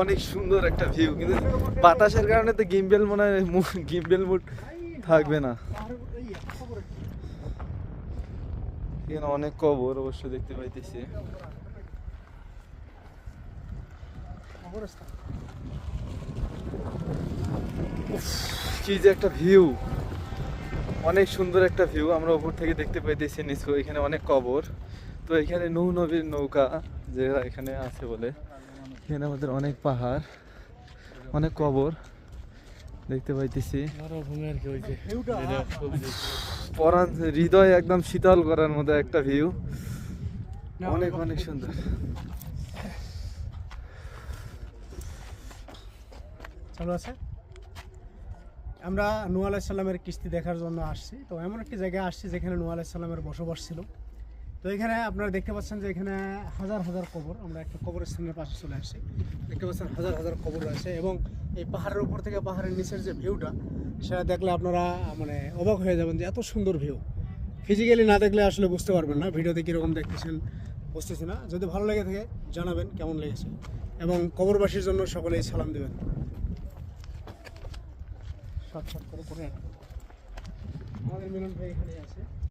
অনেক সুন্দর একটা ভিউ, কিন্তু বাতাসের কারণে তো গিম্বেল মনে হয় গিম্বেল মুড থাকবে না। এখানে অনেক কবর অবশ্য দেখতে পাইতেছি। কি যে একটা ভিউ, অনেক সুন্দর একটা ভিউ আমরা উপর থেকে দেখতে পাইতেছি। নিচু এখানে অনেক কবর, তো এখানে নৌ নবীর নৌকা যেটা এখানে আছে বলে। এখানে আমাদের অনেক পাহাড়, অনেক কবর দেখতে পাইতেছি। পরাণ হৃদয় একদম শীতল করার মতো একটা ভিউ, অনেক অনেক সুন্দর। চালু আছে। আমরা নূহ আলাইহিস সালামের কিস্তি দেখার জন্য আসছি। তো এমন একটি জায়গায় আসছি যেখানে নূহ আলাইহিস সালামের বসবাস ছিল। তো এখানে আপনারা দেখতে পাচ্ছেন যে এখানে হাজার হাজার কবর। আমরা একটা কবরস্থানের পাশে চলে আসছি, দেখতে পাচ্ছেন হাজার হাজার কবর রয়েছে। এবং এই পাহাড়ের উপর থেকে পাহাড়ের নিচের যে ভিউটা, সেটা দেখলে আপনারা মানে অবাক হয়ে যাবেন যে এত সুন্দর ভিউ। ফিজিক্যালি না দেখলে আসলে বুঝতে পারবেন না ভিডিওতে কীরকম দেখতেছেন, বুঝতেছি না। যদি ভালো লেগে থাকে জানাবেন কেমন লেগেছে, এবং কবরবাসীর জন্য সকলেই সালাম দেবেন। শর্ট করে আমাদের মিলন ভাই এখানে আছে।